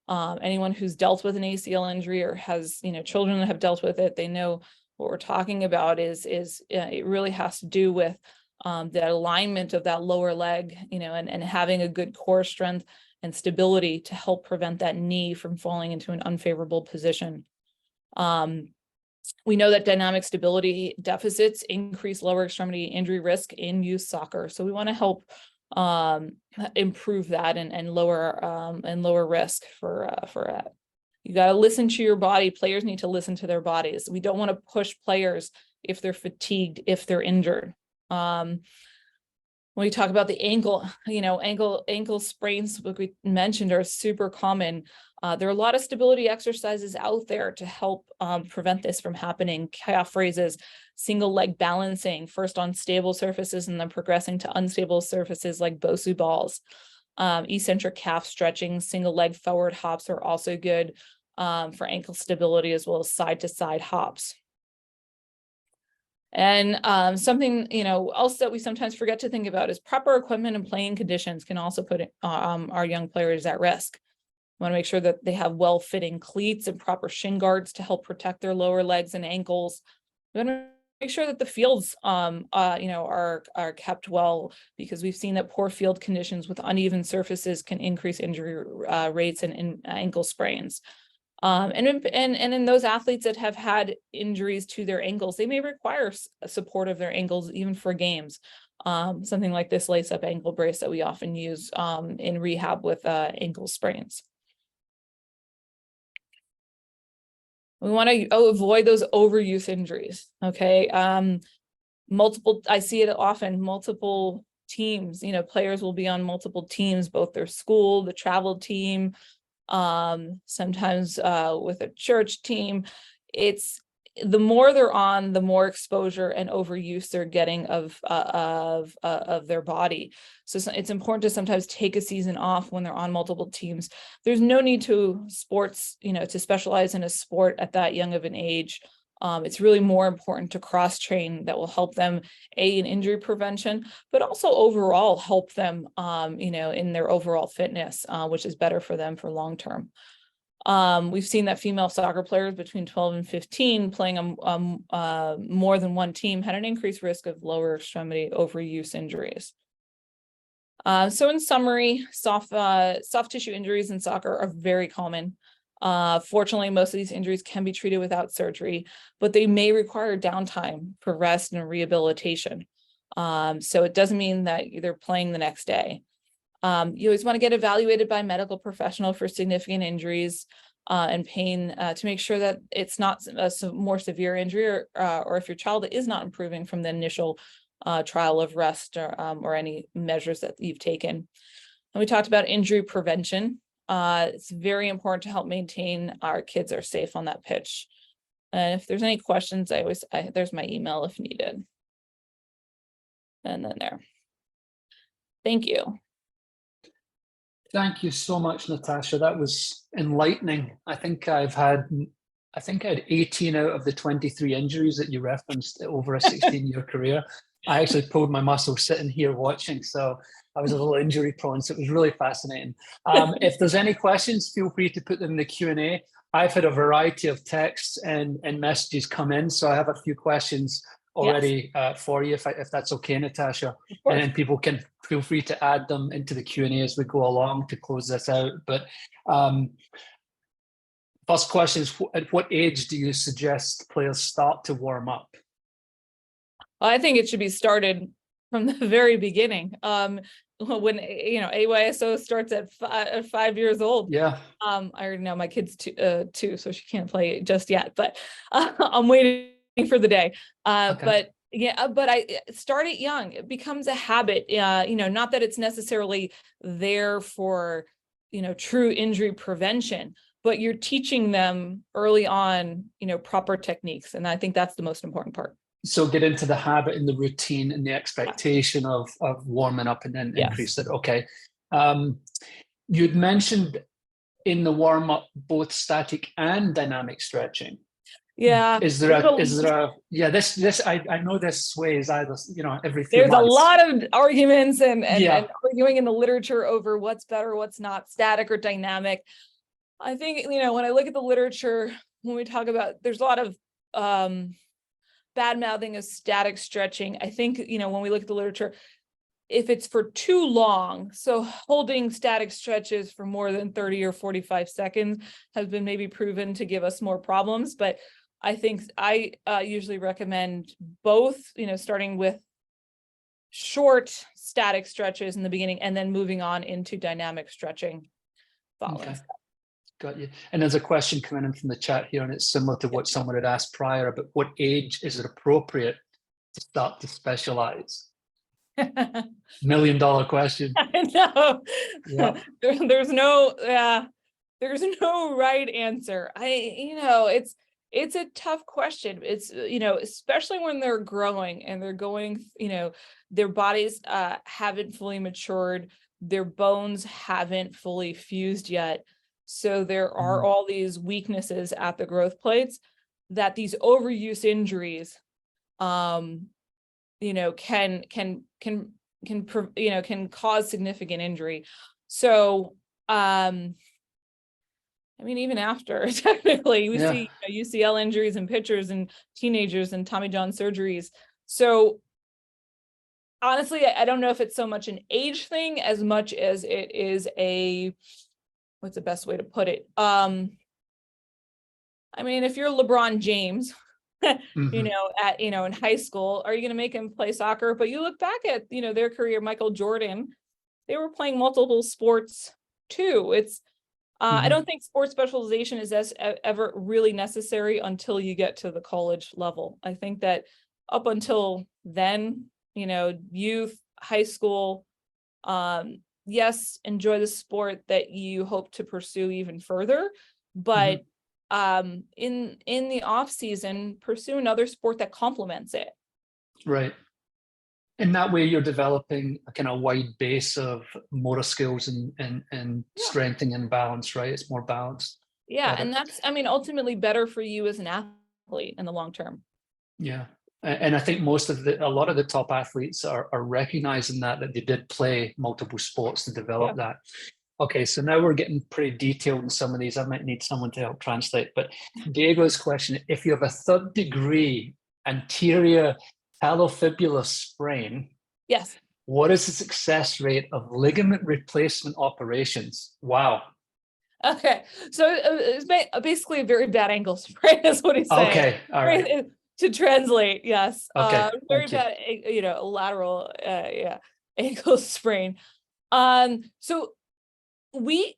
Anyone who's dealt with an ACL injury or has children that have dealt with it, they know what we're talking about is it really has to do with the alignment of that lower leg, and having a good core strength and stability to help prevent that knee from falling into an unfavorable position. We know that dynamic stability deficits increase lower extremity injury risk in youth soccer. So we want to help improve that and lower risk for that. You got to listen to your body. Players need to listen to their bodies. We don't want to push players if they're fatigued, if they're injured. When we talk about the ankle, ankle sprains, like we mentioned, are super common. There are a lot of stability exercises out there to help prevent this from happening. Calf raises, single leg balancing, first on stable surfaces and then progressing to unstable surfaces like Bosu balls. Eccentric calf stretching, single leg forward hops are also good for ankle stability, as well as side to side hops. And something, else that we sometimes forget to think about is proper equipment and playing conditions can also put our young players at risk. We want to make sure that they have well-fitting cleats and proper shin guards to help protect their lower legs and ankles. We want to make sure that the fields, are kept well, because we've seen that poor field conditions with uneven surfaces can increase injury rates and ankle sprains. And in those athletes that have had injuries to their ankles, they may require support of their ankles even for games. Something like this lace-up ankle brace that we often use in rehab with ankle sprains. We want to avoid those overuse injuries. Okay. I see it often, multiple teams, players will be on multiple teams, both their school, the travel team, sometimes with a church team. It's the more they're on, the more exposure and overuse they're getting of their body. So it's important to sometimes take a season off when they're on multiple teams. There's no need to to specialize in a sport at that young of an age. It's really more important to cross-train that will help them in injury prevention, but also overall help them, in their overall fitness, which is better for them for long term. We've seen that female soccer players between 12 and 15 playing more than one team had an increased risk of lower extremity overuse injuries. So in summary, soft tissue injuries in soccer are very common. Fortunately, most of these injuries can be treated without surgery, but they may require downtime for rest and rehabilitation. So it doesn't mean that they're playing the next day. You always want to get evaluated by a medical professional for significant injuries and pain to make sure that it's not a more severe injury, or if your child is not improving from the initial trial of rest or any measures that you've taken. And we talked about injury prevention. It's very important to help maintain our kids are safe on that pitch. And if there's any questions, there's my email if needed. And then there. Thank you. Thank you so much, Natasha. That was enlightening. I think I had 18 out of the 23 injuries that you referenced over a 16-year career. I actually pulled my muscle sitting here watching, so I was a little injury prone, so it was really fascinating. If there's any questions, feel free to put them in the Q&A. I've had a variety of texts and messages come in, so I have a few questions already for you, if that's okay, Natasha. And then people can feel free to add them into the Q&A as we go along to close this out. But first question is, at what age do you suggest players start to warm up? I think it should be started from the very beginning. When AYSO starts at 5 years old. Yeah. I already know my kid's two, so she can't play just yet, but I'm waiting for the day. Okay. But I start it young. It becomes a habit. Not that it's necessarily there for true injury prevention, but you're teaching them early on proper techniques, and I think that's the most important part. So get into the habit and the routine and the expectation of warming up and then increase it. Okay. You'd mentioned in the warm up both static and dynamic stretching. Yeah. Is there a this I know this sways either every few months. There's a lot of arguments and arguing in the literature over what's better, what's not, static or dynamic. I think when I look at the literature, when we talk about, there's a lot of bad mouthing of static stretching. I think when we look at the literature, if it's for too long, so holding static stretches for more than 30 or 45 seconds has been maybe proven to give us more problems. But I think I usually recommend both, starting with short static stretches in the beginning and then moving on into dynamic stretching following. Okay. Got you. And there's a question coming in from the chat here, and it's similar to what someone had asked prior, but what age is it appropriate to start to specialize? $1 million question. I know. Yeah. There's no right answer. It's a tough question. It's, especially when they're growing and they're going, their bodies haven't fully matured, their bones haven't fully fused yet. So there are all these weaknesses at the growth plates that these overuse injuries can cause significant injury. So, I mean, even after technically we see UCL injuries in pitchers and teenagers and Tommy John surgeries. So honestly, I don't know if it's so much an age thing as much as it is what's the best way to put it? I mean, if you're LeBron James, in high school, are you going to make him play soccer? But you look back at, their career, Michael Jordan, they were playing multiple sports too. It's, I don't think sports specialization is ever really necessary until you get to the college level. I think that up until then, youth, high school, yes, enjoy the sport that you hope to pursue even further, but in the off season, pursue another sport that complements it. Right. In that way, you're developing a kind of wide base of motor skills and strengthening and balance, right? It's more balanced. Yeah. Better. And that's, ultimately better for you as an athlete in the long term. Yeah. And I think a lot of the top athletes are recognizing that they did play multiple sports to develop that. Okay, so now we're getting pretty detailed in some of these. I might need someone to help translate. But Diego's question, if you have a 3rd degree anterior talofibular sprain, yes, what is the success rate of ligament replacement operations? Wow. Okay, so it's basically a very bad ankle sprain is what he's saying. Okay, all right. To translate, yes. Okay, very bad, lateral, ankle sprain. So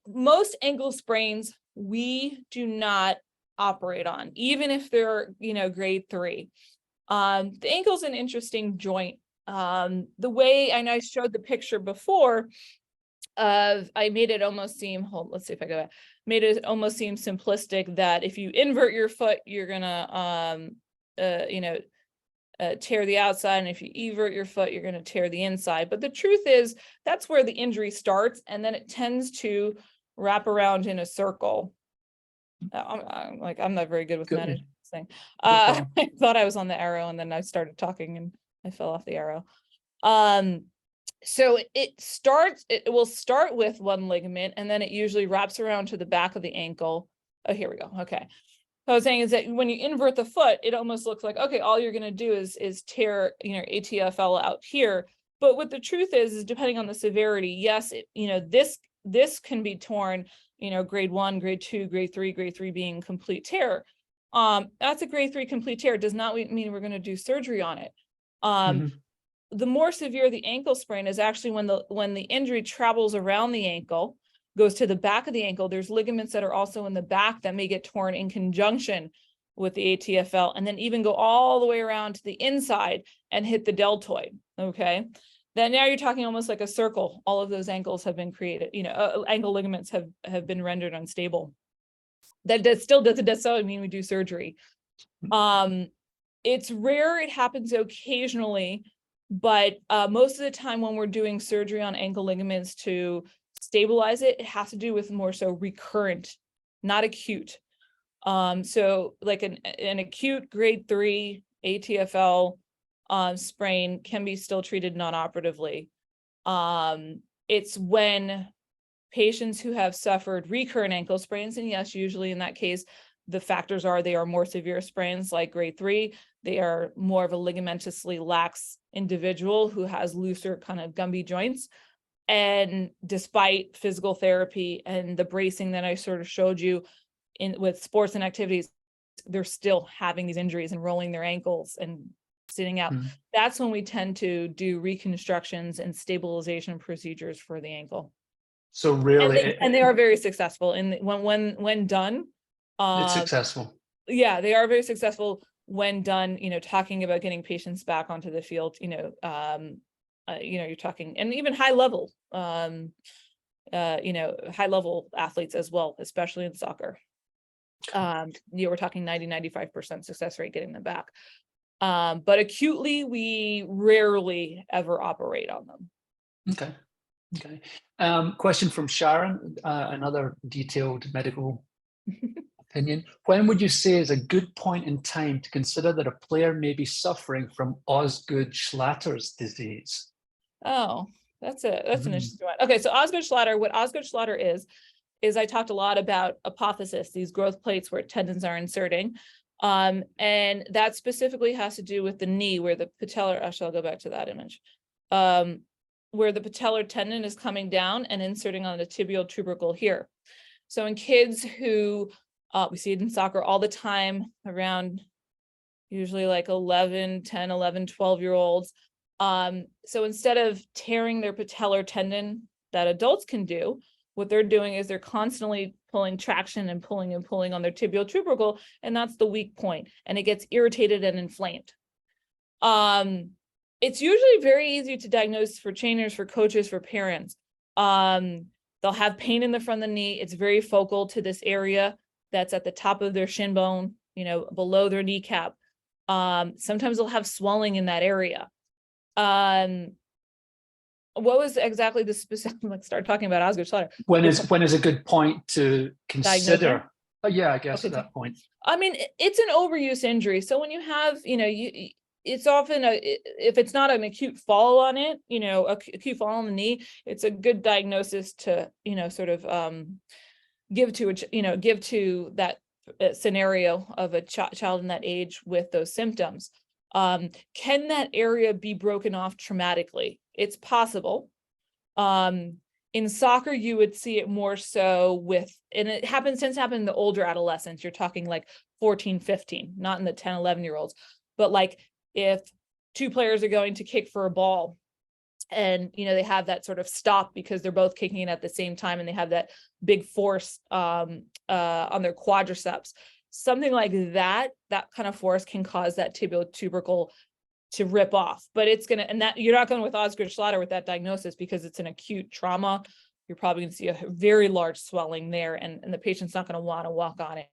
most ankle sprains, we do not operate on, even if they're, grade 3. The ankle's an interesting joint. The way, and I showed the picture before, I made it almost seem, let's see if I go back, made it almost seem simplistic that if you invert your foot, you're gonna, tear the outside, and if you evert your foot, you're gonna tear the inside. But the truth is, that's where the injury starts, and then it tends to wrap around in a circle. I'm not very good with managing this thing. I thought I was on the arrow, and then I started talking, and I fell off the arrow. So it will start with one ligament, and then it usually wraps around to the back of the ankle. Oh, here we go. Okay. So I was saying is that when you invert the foot, it almost looks like, okay, all you're going to do is tear, ATFL out here. But what the truth is depending on the severity, yes, this can be torn, grade 1, grade 2, grade 3 being complete tear. That's a grade 3 complete tear. It does not mean we're going to do surgery on it. The more severe the ankle sprain is actually when the injury travels around the ankle, goes to the back of the ankle. There's ligaments that are also in the back that may get torn in conjunction with the ATFL, and then even go all the way around to the inside and hit the deltoid. Okay. Then now you're talking almost like a circle. All of those ankles have been created, ankle ligaments have been rendered unstable. That still doesn't necessarily mean we do surgery. It's rare, it happens occasionally, but most of the time when we're doing surgery on ankle ligaments to stabilize it, it has to do with more so recurrent, not acute. So like an acute grade 3 ATFL sprain can be still treated non-operatively. It's when patients who have suffered recurrent ankle sprains, and yes, usually in that case, the factors are they are more severe sprains like grade 3. They are more of a ligamentously lax individual who has looser kind of Gumby joints. And despite physical therapy and the bracing that I sort of showed you with sports and activities, they're still having these injuries and rolling their ankles and sitting out. That's when we tend to do reconstructions and stabilization procedures for the ankle. So really, and they are very successful when done. It's successful. Yeah, they are very successful when done. Talking about getting patients back onto the field. You're talking, and even high level, high level athletes as well, especially in soccer. We're talking 90-95% success rate getting them back. But acutely, we rarely ever operate on them. Okay. Question from Sharon, another detailed medical opinion. When would you say is a good point in time to consider that a player may be suffering from Osgood-Schlatter's disease? Oh, that's an interesting one. Okay, so Osgood-Schlatter, what Osgood-Schlatter is I talked a lot about apophysis, these growth plates where tendons are inserting. And that specifically has to do with the knee where the patellar, actually I'll go back to that image, where the patellar tendon is coming down and inserting on the tibial tubercle here. So in kids who, we see it in soccer all the time around usually like 11, 10, 11, 12-year-olds. So instead of tearing their patellar tendon that adults can do, what they're doing is they're constantly pulling traction and pulling on their tibial tubercle, and that's the weak point, and it gets irritated and inflamed. It's usually very easy to diagnose for trainers, for coaches, for parents. They'll have pain in the front of the knee. It's very focal to this area that's at the top of their shin bone, below their kneecap. Sometimes they'll have swelling in that area. What was exactly the specific, let's start talking about Osgood-Schlatter. When is a good point to consider? Oh, yeah, I guess okay. At that point. I mean, it's an overuse injury. So when you have, it's often if it's not an acute fall on it, acute fall on the knee, it's a good diagnosis to, sort of give to that scenario of a child in that age with those symptoms. Can that area be broken off traumatically? It's possible. In soccer, you would see it more so with, and it tends to happen in the older adolescents. You're talking like 14, 15, not in the 10, 11-year-olds. But like if two players are going to kick for a ball and, they have that sort of stop because they're both kicking it at the same time and they have that big force on their quadriceps. Something like that kind of force can cause that tibial tubercle to rip off, but it's going to, and that you're not going with Osgood-Schlatter with that diagnosis because it's an acute trauma. You're probably going to see a very large swelling there and the patient's not going to want to walk on it.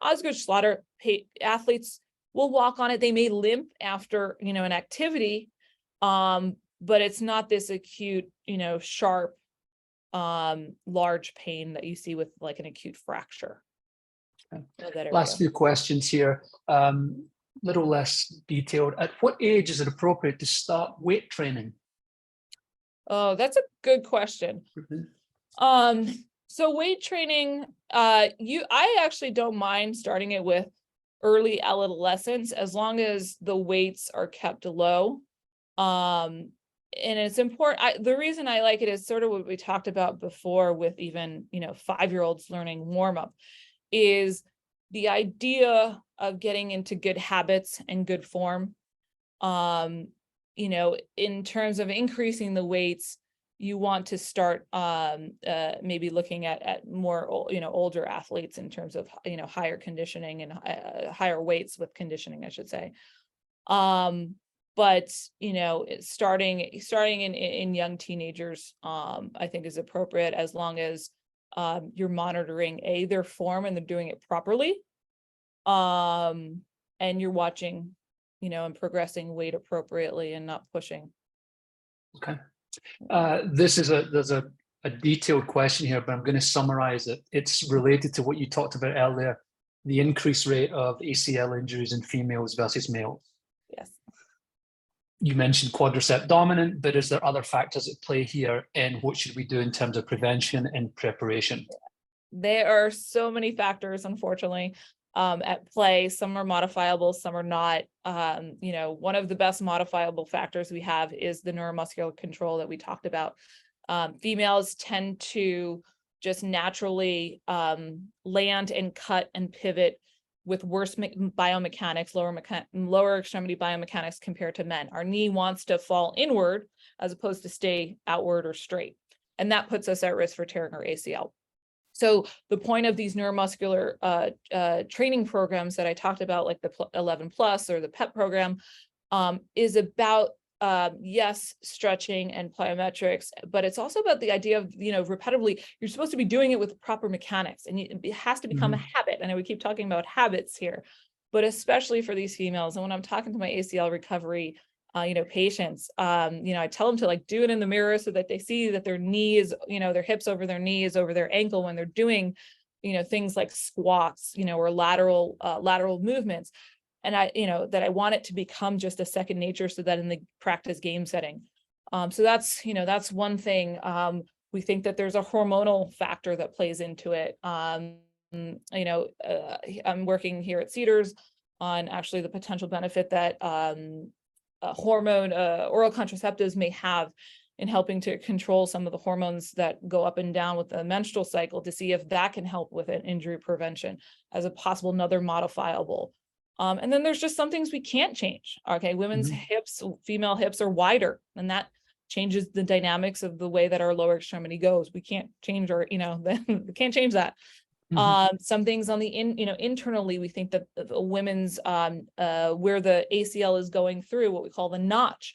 Osgood-Schlatter athletes will walk on it. They may limp after, an activity, but it's not this acute, sharp, large pain that you see with like an acute fracture. Last few questions here. Little less detailed. At what age is it appropriate to start weight training? Oh, that's a good question. So weight training, I actually don't mind starting it with early adolescence as long as the weights are kept low. And it's important. The reason I like it is sort of what we talked about before with even, 5-year-olds learning warm up is the idea of getting into good habits and good form. In terms of increasing the weights, you want to start maybe looking at more, older athletes in terms of, higher conditioning and higher weights with conditioning, I should say. But, starting in young teenagers, I think is appropriate as long as you're monitoring their form and they're doing it properly. And you're watching, and progressing weight appropriately and not pushing. Okay. There's a detailed question here, but I'm going to summarize it. It's related to what you talked about earlier, the increased rate of ACL injuries in females versus males. Yes. You mentioned quadricep dominant, but is there other factors at play here? And what should we do in terms of prevention and preparation? There are so many factors, unfortunately, at play. Some are modifiable, some are not. One of the best modifiable factors we have is the neuromuscular control that we talked about. Females tend to just naturally land and cut and pivot with worse biomechanics, lower extremity biomechanics compared to men. Our knee wants to fall inward as opposed to stay outward or straight. And that puts us at risk for tearing our ACL. So the point of these neuromuscular training programs that I talked about, like the 11 plus or the PEP program, is about, yes, stretching and plyometrics, but it's also about the idea of, repetitively, you're supposed to be doing it with proper mechanics, and it has to become a habit. I know we keep talking about habits here, but especially for these females. And when I'm talking to my ACL recovery patients, I tell them to like do it in the mirror so that they see that their knee is, their hips over their knees over their ankle when they're doing things like squats, or lateral movements. And that I want it to become just a second nature, so that in the practice game setting. So that's one thing. We think that there's a hormonal factor that plays into it. I'm working here at Cedars on actually the potential benefit that oral contraceptives may have in helping to control some of the hormones that go up and down with the menstrual cycle, to see if that can help with an injury prevention as a possible another modifiable. And then there's just some things we can't change. Okay, women's hips, female hips are wider, and that changes the dynamics of the way that our lower extremity goes. We can't change we can't change that. Some things on the internally, we think that the women's where the ACL is going through, what we call the notch,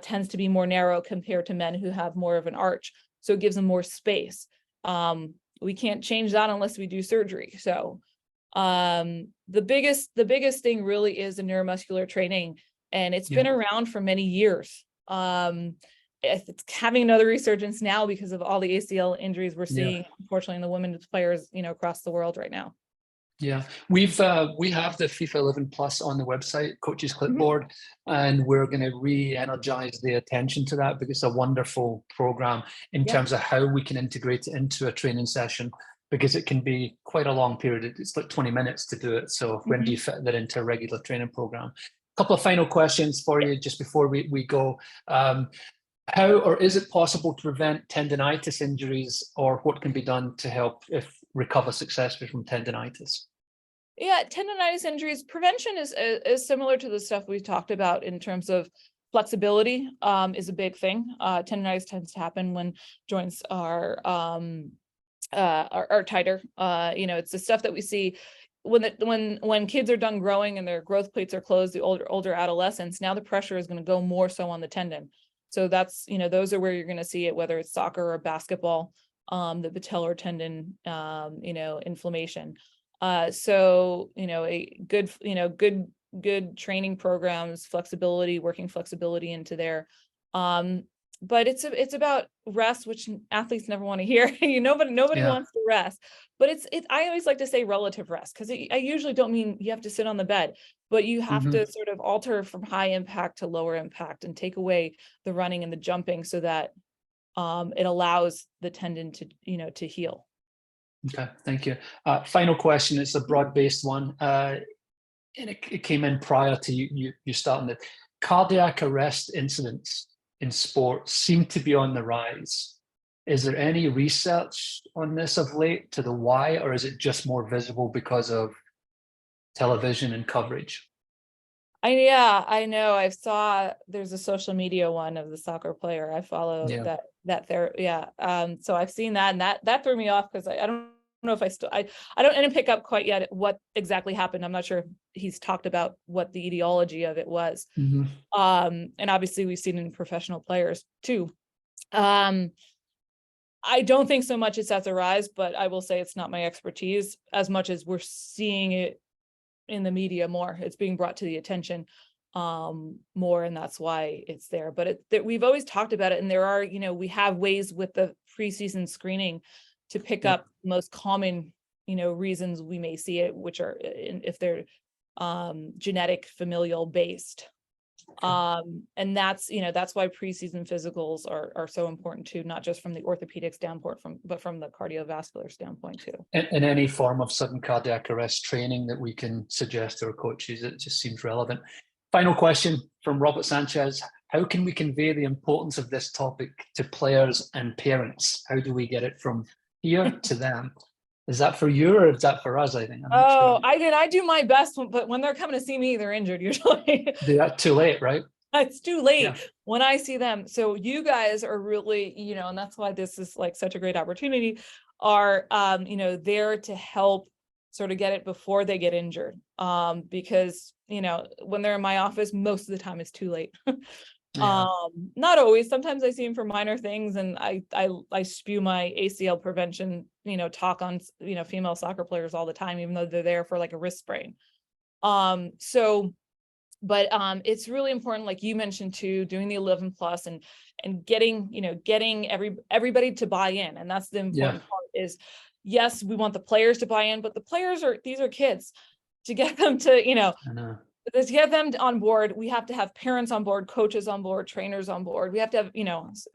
tends to be more narrow compared to men who have more of an arch. So it gives them more space. We can't change that unless we do surgery. So the biggest thing really is the neuromuscular training, and it's been around for many years. It's having another resurgence now because of all the ACL injuries we're seeing, unfortunately, in the women's players, across the world right now. Yeah, we have the FIFA 11 Plus on the website, Coach's Clipboard, and we're going to re-energize the attention to that, because it's a wonderful program in terms of how we can integrate it into a training session, because it can be quite a long period. It's like 20 minutes to do it. So when do you fit that into a regular training program? A couple of final questions for you just before we go. How or is it possible to prevent tendonitis injuries, or what can be done to help recover successfully from tendonitis? Yeah, tendonitis injuries prevention is similar to the stuff we talked about in terms of flexibility. Is a big thing. Tendonitis tends to happen when joints are tighter. It's the stuff that we see when kids are done growing and their growth plates are closed, the older adolescents. Now the pressure is going to go more so on the tendon. So that's, those are where you're going to see it, whether it's soccer or basketball, the patellar tendon, inflammation. So, a good training programs, working flexibility into there. But it's about rest, which athletes never want to hear. Nobody wants to rest, but I always like to say relative rest, because I usually don't mean you have to sit on the bed, but you have to sort of alter from high impact to lower impact and take away the running and the jumping, so that it allows the tendon to heal. Okay, thank you. Final question. It's a broad-based one, and it came in prior to you starting it. Cardiac arrest incidents in sports seem to be on the rise. Is there any research on this of late to the why, or is it just more visible because of television and coverage? I know. I saw there's a social media one of the soccer player. I follow that there. Yeah. So I've seen that, and that threw me off, because I don't know if I didn't pick up quite yet what exactly happened. I'm not sure if he's talked about what the etiology of it was. And obviously we've seen it in professional players too. I don't think so much it's at the rise, but I will say it's not my expertise as much as we're seeing it in the media more. It's being brought to the attention more, and that's why it's there. But we've always talked about it, and there are, we have ways with the preseason screening to pick up the most common, reasons we may see it, which are if they're genetic, familial based. And that's why preseason physicals are so important too, not just from the orthopedic standpoint, but from the cardiovascular standpoint too. And any form of sudden cardiac arrest training that we can suggest to our coaches, it just seems relevant. Final question from Robert Sanchez. How can we convey the importance of this topic to players and parents? How do we get it from here to them? Is that for you, or is that for us? I think. I do my best, but when they're coming to see me, they're injured usually. They're too late, right? It's too late when I see them. So you guys are really, and that's why this is like such a great opportunity, are, there to help sort of get it before they get injured. Because, when they're in my office, most of the time it's too late. Not always. Sometimes I see them for minor things, and I spew my ACL prevention, talk on, female soccer players all the time, even though they're there for like a wrist sprain. But it's really important, like you mentioned too, doing the 11 plus and getting, getting everybody to buy in. And that's the important part is, yes, we want the players to buy in, but these are kids. To get them to, to get them on board, we have to have parents on board, coaches on board, trainers on board. We have to have,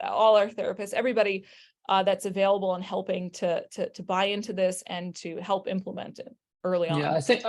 all our therapists, everybody that's available and helping to buy into this and to help implement it early on. Yeah, I think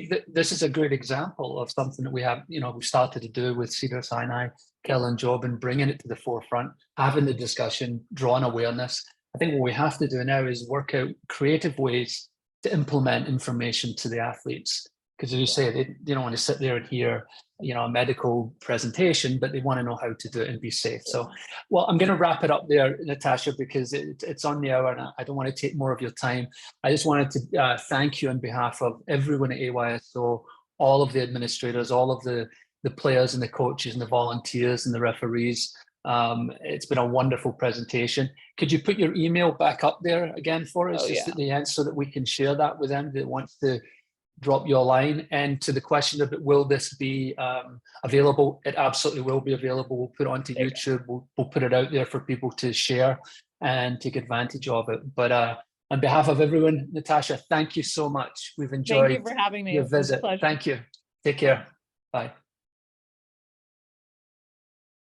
that this is a great example of something that we have, we started to do with Cedars, Sinai, Kerlan, Jobe, and bringing it to the forefront, having the discussion, drawing awareness. I think what we have to do now is work out creative ways to implement information to the athletes. Because as you say, they don't want to sit there and hear, a medical presentation, but they want to know how to do it and be safe. So, well, I'm going to wrap it up there, Natasha, because it's on the hour and I don't want to take more of your time. I just wanted to thank you on behalf of everyone at AYSO, all of the administrators, all of the players and the coaches and the volunteers and the referees. It's been a wonderful presentation. Could you put your email back up there again for us, at the end, so that we can share that with them that wants to drop you a line? And to the question of will this be available, it absolutely will be available. We'll put it onto YouTube. We'll put it out there for people to share and take advantage of it. But on behalf of everyone, Natasha, thank you so much. We've enjoyed Thank you for having me. your visit. Thank you. Take care. Bye.